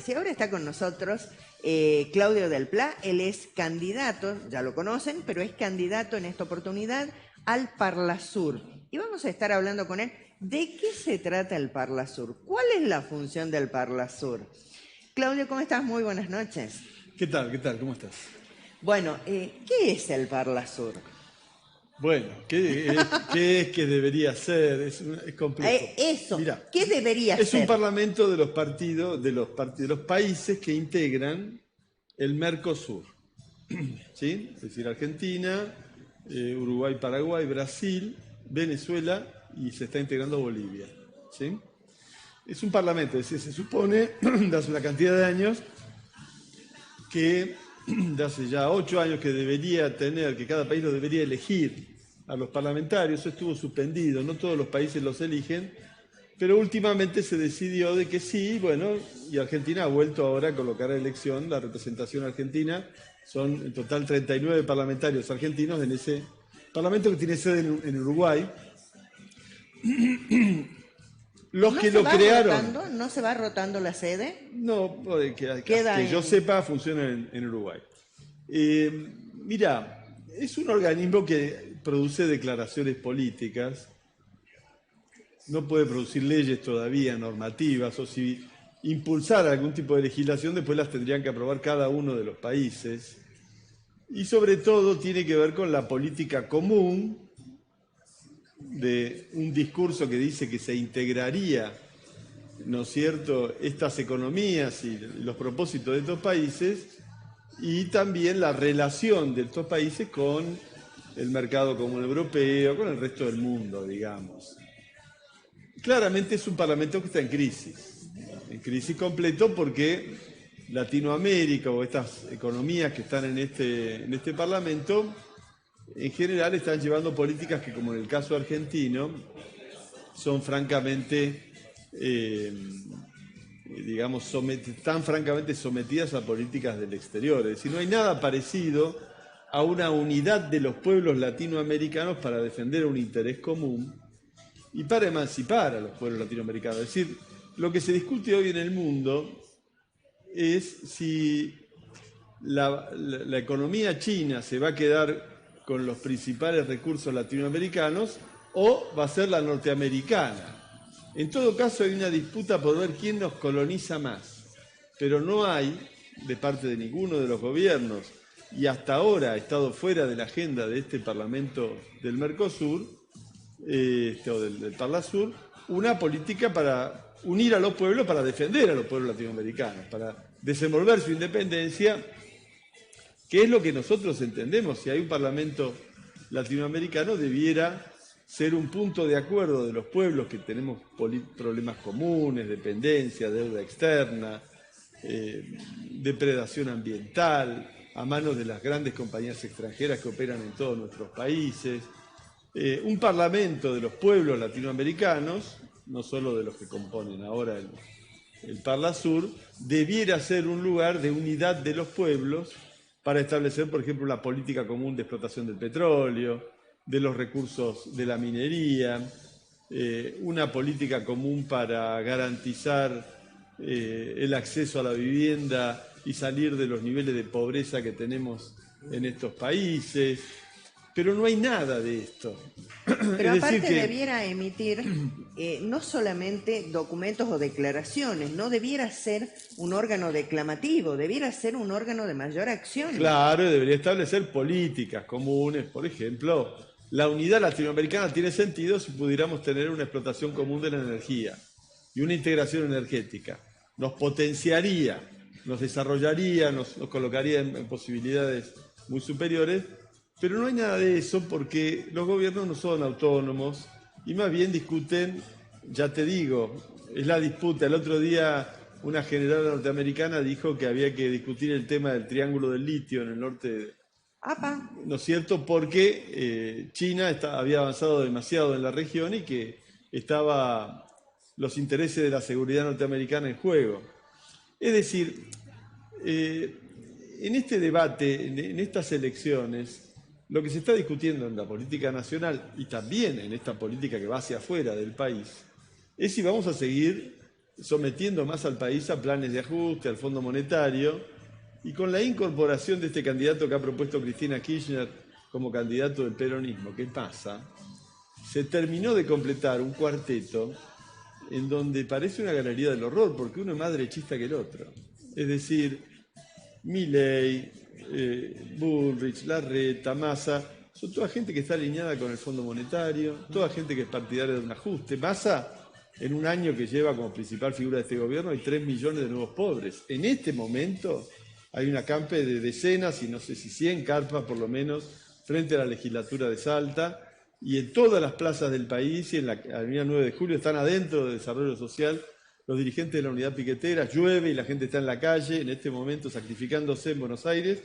Y ahora está con nosotros Claudio Del Pla. Él es candidato, ya lo conocen, pero es candidato en esta oportunidad al Parlasur. Y vamos a estar hablando con él de qué se trata el Parlasur, cuál es la función del Parlasur. Claudio, ¿cómo estás? Muy buenas noches. ¿Qué tal? ¿Qué tal? ¿Cómo estás? Bueno, ¿qué es el Parlasur? Bueno, ¿qué es que debería ser? Es complejo. Eso, Mirá, ¿qué debería ser? es un parlamento de los partidos, de los países que integran el Mercosur. ¿Sí? Es decir, Argentina, Uruguay, Paraguay, Brasil, Venezuela y se está integrando Bolivia. ¿Sí? Es un parlamento, es decir, se supone, de hace una cantidad de años, que de hace ya 8 años que debería tener, que cada país lo debería elegir a los parlamentarios. Eso estuvo suspendido, no todos los países los eligen, pero últimamente se decidió de que sí, bueno, y Argentina ha vuelto ahora a colocar a elección la representación argentina. Son en total 39 parlamentarios argentinos en ese parlamento que tiene sede en Uruguay. Los que lo crearon. ¿No se va rotando la sede? No, que yo sepa, funciona en Uruguay. Mira, es un organismo que produce declaraciones políticas, no puede producir leyes todavía, normativas, o si impulsara algún tipo de legislación, después las tendrían que aprobar cada uno de los países. Y sobre todo tiene que ver con la política común de un discurso que dice que se integraría, ¿no es cierto?, estas economías y los propósitos de estos países, y también la relación de estos países con el mercado común europeo, con el resto del mundo, digamos. Claramente es un parlamento que está en crisis completo, porque Latinoamérica o estas economías que están en este parlamento, en general están llevando políticas que, como en el caso argentino, son francamente, están francamente sometidas a políticas del exterior. Es decir, no hay nada parecido a una unidad de los pueblos latinoamericanos para defender un interés común y para emancipar a los pueblos latinoamericanos. Es decir, lo que se discute hoy en el mundo es si la economía china se va a quedar con los principales recursos latinoamericanos o va a ser la norteamericana. En todo caso hay una disputa por ver quién nos coloniza más, pero no hay, de parte de ninguno de los gobiernos, y hasta ahora ha estado fuera de la agenda de este Parlamento del Mercosur, o del Parlasur, una política para unir a los pueblos, para defender a los pueblos latinoamericanos, para desenvolver su independencia, que es lo que nosotros entendemos. Si hay un Parlamento latinoamericano, debiera ser un punto de acuerdo de los pueblos que tenemos problemas comunes, dependencia, deuda externa, depredación ambiental, a manos de las grandes compañías extranjeras que operan en todos nuestros países. Un parlamento de los pueblos latinoamericanos, no solo de los que componen ahora el Parlasur, debiera ser un lugar de unidad de los pueblos para establecer, por ejemplo, una política común de explotación del petróleo, de los recursos de la minería, una política común para garantizar el acceso a la vivienda y salir de los niveles de pobreza que tenemos en estos países. Pero no hay nada de esto. Pero aparte debiera emitir no solamente documentos o declaraciones, no debiera ser un órgano declamativo, debiera ser un órgano de mayor acción. Claro, debería establecer políticas comunes. Por ejemplo, la unidad latinoamericana tiene sentido si pudiéramos tener una explotación común de la energía y una integración energética. Nos potenciaría, nos desarrollaría, nos colocaría en posibilidades muy superiores. Pero no hay nada de eso, porque los gobiernos no son autónomos y más bien discuten, ya te digo, es la disputa. El otro día una general norteamericana dijo que había que discutir el tema del triángulo del litio en el norte, ¿no es cierto? Porque China había avanzado demasiado en la región y que estaban los intereses de la seguridad norteamericana en juego. Es decir, en este debate, en estas elecciones, lo que se está discutiendo en la política nacional y también en esta política que va hacia afuera del país es si vamos a seguir sometiendo más al país a planes de ajuste, al Fondo Monetario, y con la incorporación de este candidato que ha propuesto Cristina Kirchner como candidato del peronismo, ¿qué pasa? Se terminó de completar un cuarteto en donde parece una galería del horror, porque uno es más derechista que el otro. Es decir, Milei, Bullrich, Larreta, Massa, son toda gente que está alineada con el Fondo Monetario, toda gente que es partidaria de un ajuste. Massa, en un año que lleva como principal figura de este gobierno, hay 3 millones de nuevos pobres. En este momento hay una acampe de decenas, y no sé si 100 carpas por lo menos, frente a la legislatura de Salta, y en todas las plazas del país y en la avenida 9 de Julio están adentro de Desarrollo Social los dirigentes de la unidad piquetera. Llueve y la gente está en la calle en este momento sacrificándose en Buenos Aires,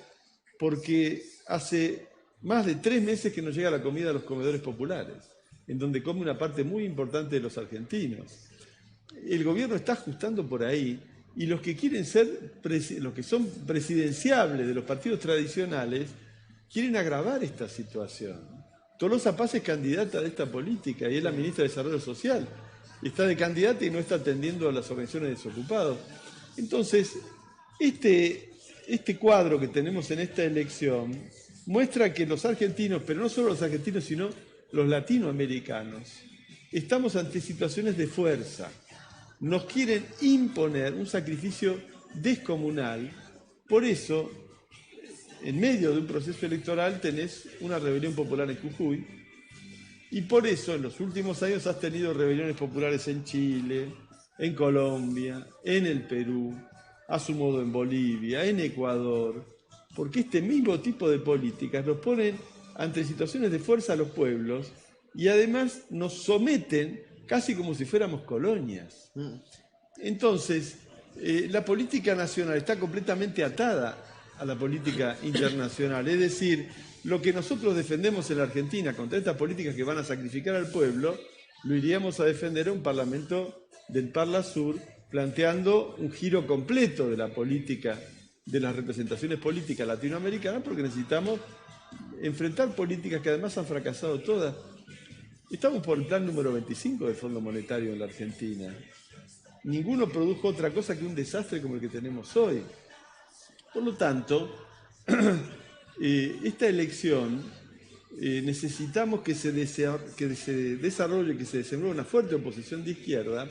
porque hace más de 3 meses que no llega la comida a los comedores populares, en donde come una parte muy importante de los argentinos. El gobierno está ajustando por ahí, y los que quieren ser, los que son presidenciables de los partidos tradicionales, quieren agravar esta situación. Tolosa Paz es candidata de esta política y es la ministra de Desarrollo Social. Está de candidata y no está atendiendo a las organizaciones de desocupados. Entonces, este cuadro que tenemos en esta elección muestra que los argentinos, pero no solo los argentinos, sino los latinoamericanos, estamos ante situaciones de fuerza. Nos quieren imponer un sacrificio descomunal. Por eso, en medio de un proceso electoral tenés una rebelión popular en Jujuy, y por eso en los últimos años has tenido rebeliones populares en Chile, en Colombia, en el Perú, a su modo en Bolivia, en Ecuador, porque este mismo tipo de políticas nos ponen ante situaciones de fuerza a los pueblos y además nos someten casi como si fuéramos colonias. Entonces, la política nacional está completamente atada a la política internacional. Es decir, lo que nosotros defendemos en la Argentina contra estas políticas que van a sacrificar al pueblo, lo iríamos a defender a un parlamento del Parlasur, planteando un giro completo de la política, de las representaciones políticas latinoamericanas, porque necesitamos enfrentar políticas que además han fracasado todas. Estamos por el plan número 25 del Fondo Monetario en la Argentina. Ninguno produjo otra cosa que un desastre como el que tenemos hoy. Por lo tanto, esta elección necesitamos que se desarrolle, que se desenvuelva una fuerte oposición de izquierda,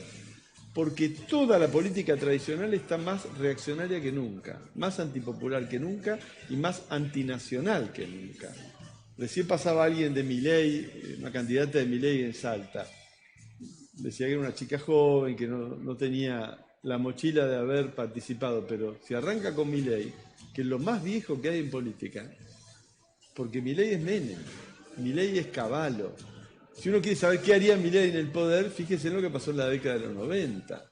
porque toda la política tradicional está más reaccionaria que nunca, más antipopular que nunca y más antinacional que nunca. Recién pasaba alguien de Milei, una candidata de Milei en Salta. Decía que era una chica joven, que no tenía la mochila de haber participado, pero si arranca con Milei, que es lo más viejo que hay en política, porque Milei es Menem, Milei es Cavallo. Si uno quiere saber qué haría Milei en el poder, fíjese en lo que pasó en la década de los 90.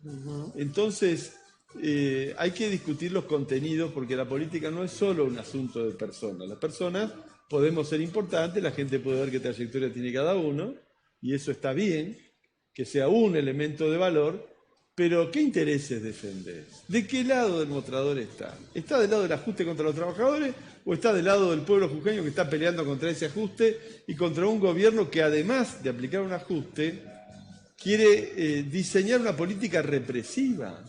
Entonces, hay que discutir los contenidos, porque la política no es solo un asunto de personas. Las personas podemos ser importantes, la gente puede ver qué trayectoria tiene cada uno, y eso está bien, que sea un elemento de valor, pero ¿qué intereses defendés? ¿De qué lado del mostrador está? ¿Está del lado del ajuste contra los trabajadores o está del lado del pueblo jujeño que está peleando contra ese ajuste y contra un gobierno que, además de aplicar un ajuste, quiere diseñar una política represiva?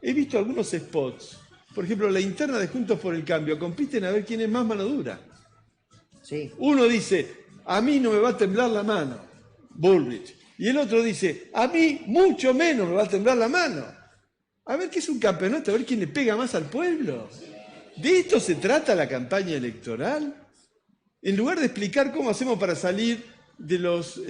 He visto algunos spots, por ejemplo, la interna de Juntos por el Cambio, compiten a ver quién es más mano dura. Sí. Uno dice, a mí no me va a temblar la mano, Bullrich. Y el otro dice, a mí mucho menos me va a temblar la mano. A ver qué es un campeonato, a ver quién le pega más al pueblo. ¿De esto se trata la campaña electoral? En lugar de explicar cómo hacemos para salir de los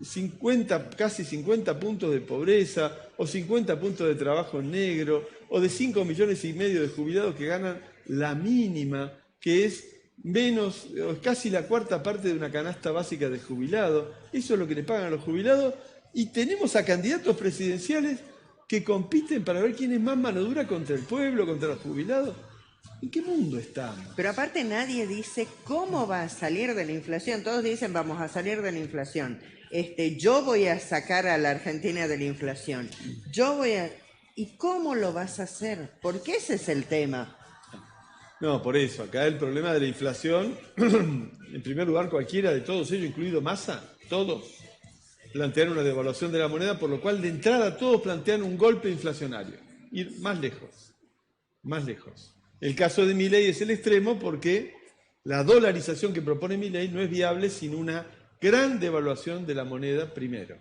50, casi 50 puntos de pobreza, o 50 puntos de trabajo negro, o de 5,5 millones de jubilados que ganan la mínima, que es menos, casi la cuarta parte de una canasta básica de jubilado. Eso es lo que le pagan a los jubilados, y tenemos a candidatos presidenciales que compiten para ver quién es más mano dura contra el pueblo, contra los jubilados. ¿En qué mundo estamos? Pero aparte nadie dice cómo va a salir de la inflación. Todos dicen vamos a salir de la inflación. Yo voy a sacar a la Argentina de la inflación. ¿Y cómo lo vas a hacer? Porque ese es el tema. No, por eso, acá el problema de la inflación, en primer lugar cualquiera de todos ellos, incluido Massa, todos, plantean una devaluación de la moneda, por lo cual de entrada todos plantean un golpe inflacionario. Ir más lejos, más lejos. El caso de Milei es el extremo porque la dolarización que propone Milei no es viable sin una gran devaluación de la moneda primero.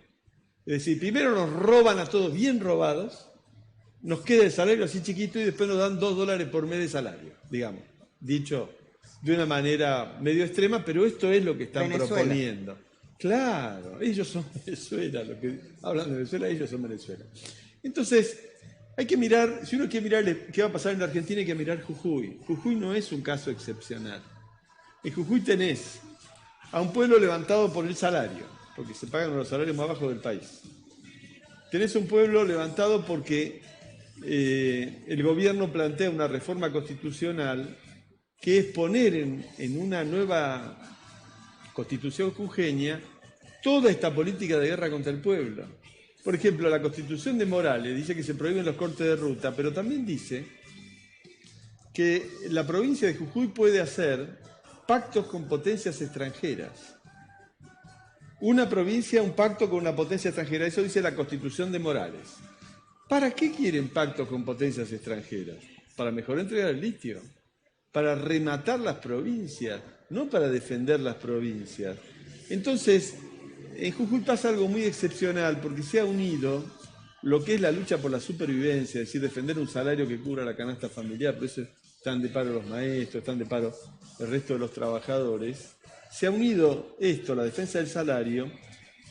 Es decir, primero nos roban a todos bien robados, nos queda el salario así chiquito y después nos dan $2 por mes de salario, digamos, dicho de una manera medio extrema, pero esto es lo que están proponiendo. Claro, ellos son Venezuela, lo que hablan de Venezuela, ellos son Venezuela. Entonces, hay que mirar, si uno quiere mirar qué va a pasar en la Argentina, hay que mirar Jujuy. Jujuy no es un caso excepcional. En Jujuy tenés a un pueblo levantado por el salario, porque se pagan los salarios más bajos del país. Tenés un pueblo levantado porque el gobierno plantea una reforma constitucional que es poner en una nueva constitución jujeña toda esta política de guerra contra el pueblo. Por ejemplo, la constitución de Morales dice que se prohíben los cortes de ruta, pero también dice que la provincia de Jujuy puede hacer pactos con potencias extranjeras. Una provincia, un pacto con una potencia extranjera, eso dice la constitución de Morales. ¿Para qué quieren pactos con potencias extranjeras? Para mejor entregar el litio, para rematar las provincias, no para defender las provincias. Entonces, en Jujuy pasa algo muy excepcional porque se ha unido lo que es la lucha por la supervivencia, es decir, defender un salario que cubra la canasta familiar, por eso están de paro los maestros, están de paro el resto de los trabajadores. Se ha unido esto, la defensa del salario,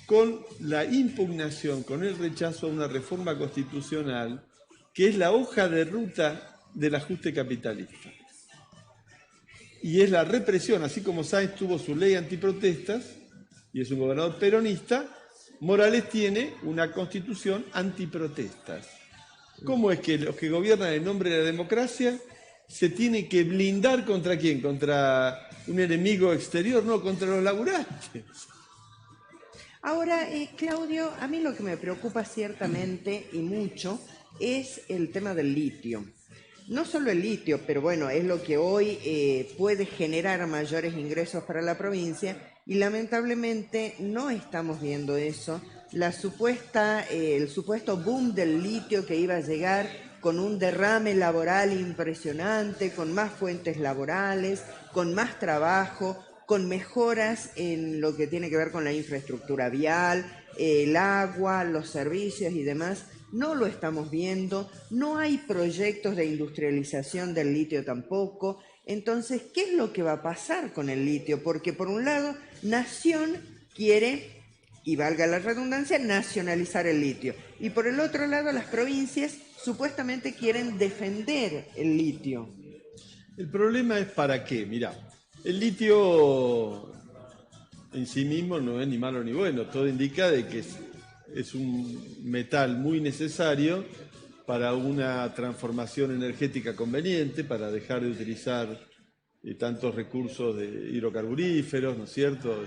con la impugnación, con el rechazo a una reforma constitucional que es la hoja de ruta del ajuste capitalista. Y es la represión, así como Sáenz tuvo su ley antiprotestas, y es un gobernador peronista, Morales tiene una constitución antiprotestas. ¿Cómo es que los que gobiernan en nombre de la democracia se tienen que blindar contra quién? ¿Contra un enemigo exterior? No, contra los laburantes. Ahora, Claudio, a mí lo que me preocupa ciertamente y mucho es el tema del litio. No solo el litio, pero bueno, es lo que hoy puede generar mayores ingresos para la provincia y lamentablemente no estamos viendo eso. El supuesto boom del litio que iba a llegar con un derrame laboral impresionante, con más fuentes laborales, con más trabajo, con mejoras en lo que tiene que ver con la infraestructura vial, el agua, los servicios y demás. No lo estamos viendo, no hay proyectos de industrialización del litio tampoco. Entonces, ¿qué es lo que va a pasar con el litio? Porque por un lado, Nación quiere, y valga la redundancia, nacionalizar el litio. Y por el otro lado, las provincias supuestamente quieren defender el litio. El problema es para qué. Mirá, el litio en sí mismo no es ni malo ni bueno. Todo indica de que es un metal muy necesario para una transformación energética conveniente, para dejar de utilizar tantos recursos de hidrocarburíferos, ¿no es cierto?,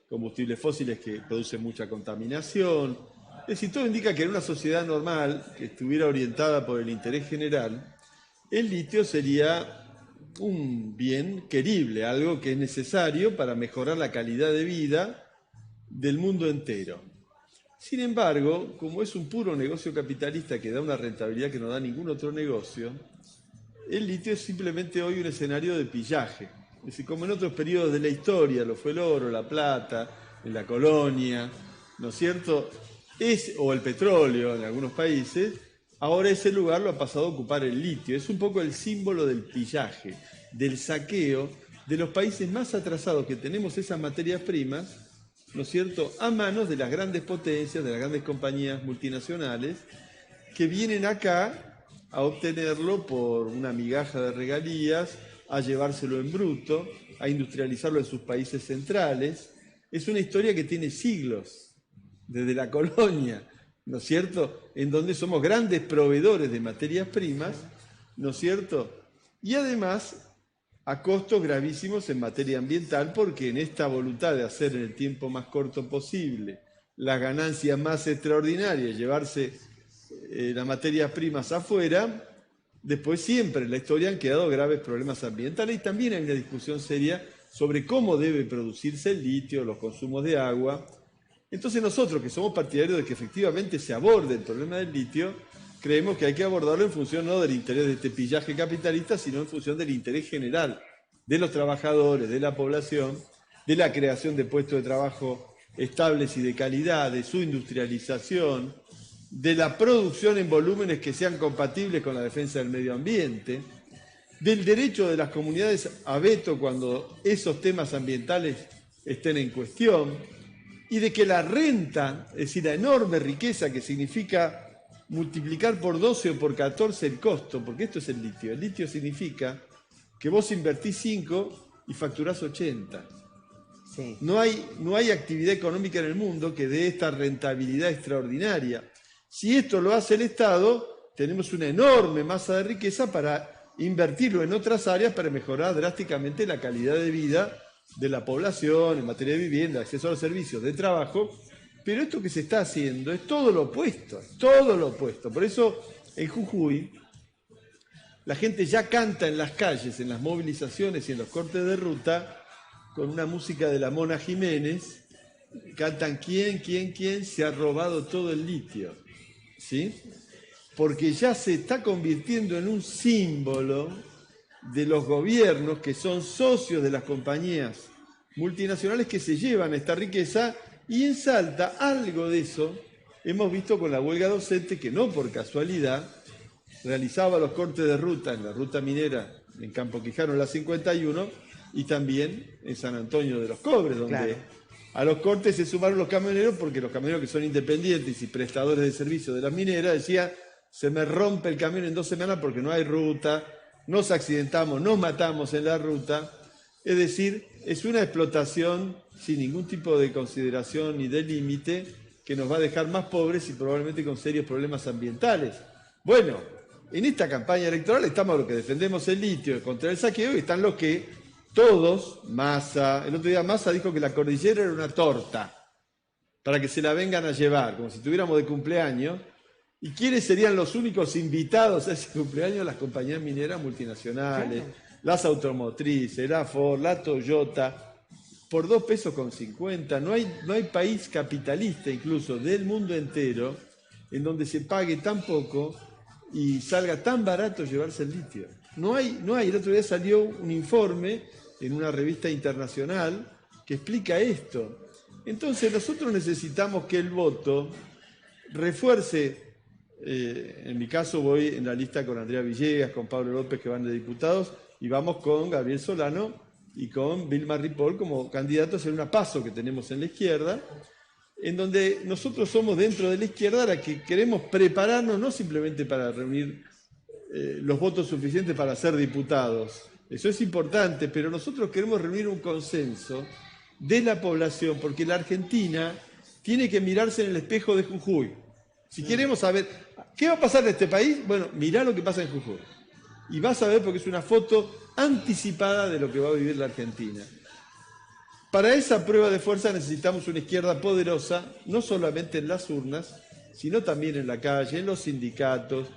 combustibles fósiles que producen mucha contaminación. Es decir, todo indica que en una sociedad normal, que estuviera orientada por el interés general, el litio sería un bien querible, algo que es necesario para mejorar la calidad de vida del mundo entero. Sin embargo, como es un puro negocio capitalista que da una rentabilidad que no da ningún otro negocio, el litio es simplemente hoy un escenario de pillaje. Es decir, como en otros periodos de la historia, lo fue el oro, la plata, en la colonia, ¿no es cierto?, o el petróleo en algunos países, ahora ese lugar lo ha pasado a ocupar el litio. Es un poco el símbolo del pillaje, del saqueo de los países más atrasados que tenemos esas materias primas, ¿no es cierto?, a manos de las grandes potencias, de las grandes compañías multinacionales, que vienen acá a obtenerlo por una migaja de regalías, a llevárselo en bruto, a industrializarlo en sus países centrales. Es una historia que tiene siglos, desde la colonia, ¿no es cierto?, en donde somos grandes proveedores de materias primas, ¿no es cierto?, y además a costos gravísimos en materia ambiental, porque en esta voluntad de hacer en el tiempo más corto posible las ganancias más extraordinarias, llevarse las materias primas afuera, después siempre en la historia han quedado graves problemas ambientales y también hay una discusión seria sobre cómo debe producirse el litio, los consumos de agua. Entonces nosotros, que somos partidarios de que efectivamente se aborde el problema del litio, creemos que hay que abordarlo en función no del interés de este pillaje capitalista, sino en función del interés general de los trabajadores, de la población, de la creación de puestos de trabajo estables y de calidad, de su industrialización, de la producción en volúmenes que sean compatibles con la defensa del medio ambiente, del derecho de las comunidades a veto cuando esos temas ambientales estén en cuestión, y de que la renta, es decir, la enorme riqueza que significa multiplicar por 12 o por 14 el costo, porque esto es el litio. El litio significa que vos invertís 5 y facturás 80. Sí. No hay actividad económica en el mundo que dé esta rentabilidad extraordinaria. Si esto lo hace el Estado, tenemos una enorme masa de riqueza para invertirlo en otras áreas para mejorar drásticamente la calidad de vida de la población en materia de vivienda, acceso a los servicios, de trabajo. Pero esto que se está haciendo es todo lo opuesto, todo lo opuesto. Por eso en Jujuy la gente ya canta en las calles, en las movilizaciones y en los cortes de ruta, con una música de la Mona Jiménez, cantan ¿quién se ha robado todo el litio? ¿Sí? Porque ya se está convirtiendo en un símbolo de los gobiernos que son socios de las compañías multinacionales que se llevan esta riqueza, y en Salta algo de eso hemos visto con la huelga docente, que no por casualidad realizaba los cortes de ruta en la ruta minera en Campo Quijano en la 51 y también en San Antonio de los Cobres, donde claro, a los cortes se sumaron los camioneros, porque los camioneros que son independientes y prestadores de servicio de las mineras decían: se me rompe el camión en 2 semanas porque no hay ruta, nos accidentamos, nos matamos en la ruta. Es decir, es una explotación sin ningún tipo de consideración ni de límite que nos va a dejar más pobres y probablemente con serios problemas ambientales. Bueno, en esta campaña electoral estamos los que defendemos el litio contra el saqueo, y están los que todos, Massa, el otro día Massa dijo que la cordillera era una torta para que se la vengan a llevar, como si tuviéramos de cumpleaños. ¿Y quiénes serían los únicos invitados a ese cumpleaños? Las compañías mineras multinacionales, claro, las automotrices, la Ford, la Toyota, por 2,50 pesos. No hay país capitalista incluso del mundo entero en donde se pague tan poco y salga tan barato llevarse el litio. No hay. El otro día salió un informe en una revista internacional que explica esto. Entonces nosotros necesitamos que el voto refuerce. En mi caso voy en la lista con Andrea Villegas, con Pablo López, que van de diputados, y vamos con Gabriel Solano y con Vilma Ripoll como candidatos en una PASO que tenemos en la izquierda, en donde nosotros somos dentro de la izquierda la que queremos prepararnos no simplemente para reunir los votos suficientes para ser diputados, eso es importante, pero nosotros queremos reunir un consenso de la población, porque la Argentina tiene que mirarse en el espejo de Jujuy. Si queremos saber qué va a pasar en este país, bueno, mirá lo que pasa en Jujuy. Y vas a ver, porque es una foto anticipada de lo que va a vivir la Argentina. Para esa prueba de fuerza necesitamos una izquierda poderosa, no solamente en las urnas, sino también en la calle, en los sindicatos.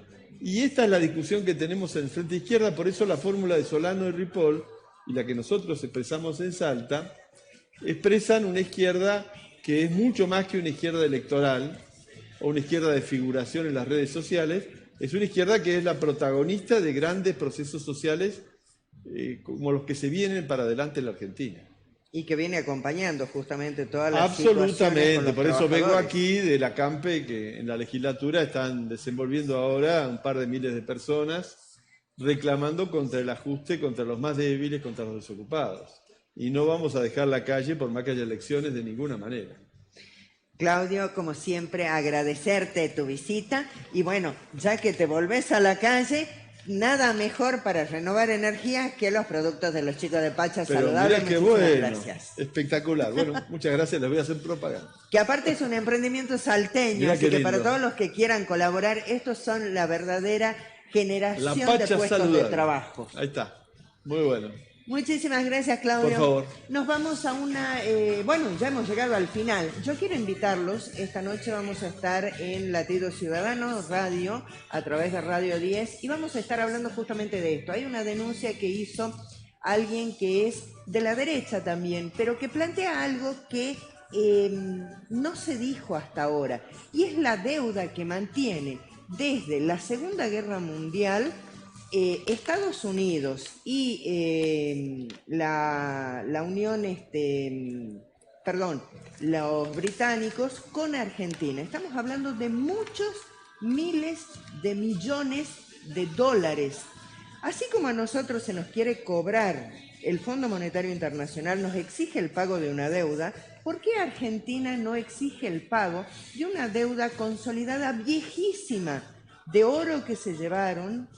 Y esta es la discusión que tenemos en el Frente Izquierda, por eso la fórmula de Solano y Ripoll, y la que nosotros expresamos en Salta, expresan una izquierda que es mucho más que una izquierda electoral, o una izquierda de figuración en las redes sociales. Es una izquierda que es la protagonista de grandes procesos sociales como los que se vienen para adelante en la Argentina. Y que viene acompañando justamente todas las Absolutamente, por eso vengo aquí de la CAMPE, que en la legislatura están desenvolviendo ahora un par de miles de personas reclamando contra el ajuste, contra los más débiles, contra los desocupados. Y no vamos a dejar la calle por más que haya elecciones de ninguna manera. Claudio, como siempre, agradecerte tu visita, y bueno, ya que te volvés a la calle, nada mejor para renovar energías que los productos de los chicos de Pacha Saludables. Mirá qué bueno, gracias. Espectacular. Bueno, muchas gracias, les voy a hacer propaganda. Que aparte es un emprendimiento salteño, mirá, así que para todos los que quieran colaborar, estos son la verdadera generación de puestos saludable. De trabajo. Ahí está, muy bueno. Muchísimas gracias, Claudio. Por favor. Nos vamos a una... bueno, ya hemos llegado al final. Yo quiero invitarlos. Esta noche vamos a estar en Latido Ciudadano Radio, a través de Radio 10, y vamos a estar hablando justamente de esto. Hay una denuncia que hizo alguien que es de la derecha también, pero que plantea algo que no se dijo hasta ahora, y es la deuda que mantiene desde la Segunda Guerra Mundial Estados Unidos y la Unión, los británicos con Argentina. Estamos hablando de muchos miles de millones de dólares. Así como a nosotros se nos quiere cobrar, el Fondo Monetario Internacional nos exige el pago de una deuda, ¿por qué Argentina no exige el pago de una deuda consolidada viejísima de oro que se llevaron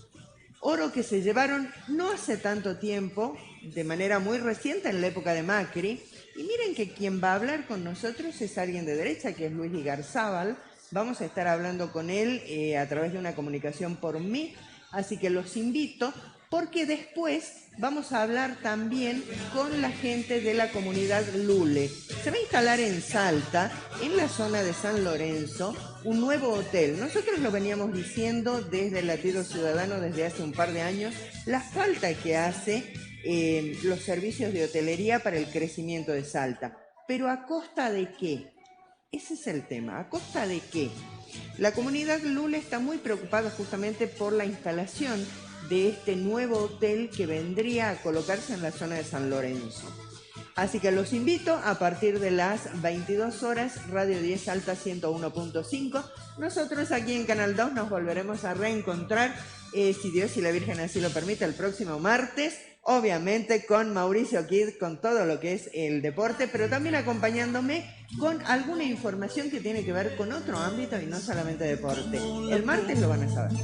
no hace tanto tiempo, de manera muy reciente en la época de Macri? Y miren que quien va a hablar con nosotros es alguien de derecha, que es Luis Igarzábal. Vamos a estar hablando con él a través de una comunicación por mí, así que los invito, porque después vamos a hablar también con la gente de la comunidad Lule. Se va a instalar en Salta, en la zona de San Lorenzo, un nuevo hotel. Nosotros lo veníamos diciendo desde el Latido Ciudadano desde hace un par de años, la falta que hace los servicios de hotelería para el crecimiento de Salta. Pero ¿a costa de qué? Ese es el tema. ¿A costa de qué? La comunidad Lule está muy preocupada justamente por la instalación de este nuevo hotel que vendría a colocarse en la zona de San Lorenzo. Así que los invito a partir de las 22 horas, Radio 10 Salta 101.5. Nosotros aquí en Canal 2 nos volveremos a reencontrar, si Dios y la Virgen así lo permite, el próximo martes, obviamente con Mauricio Kid, con todo lo que es el deporte, pero también acompañándome con alguna información que tiene que ver con otro ámbito y no solamente deporte. El martes lo van a saber.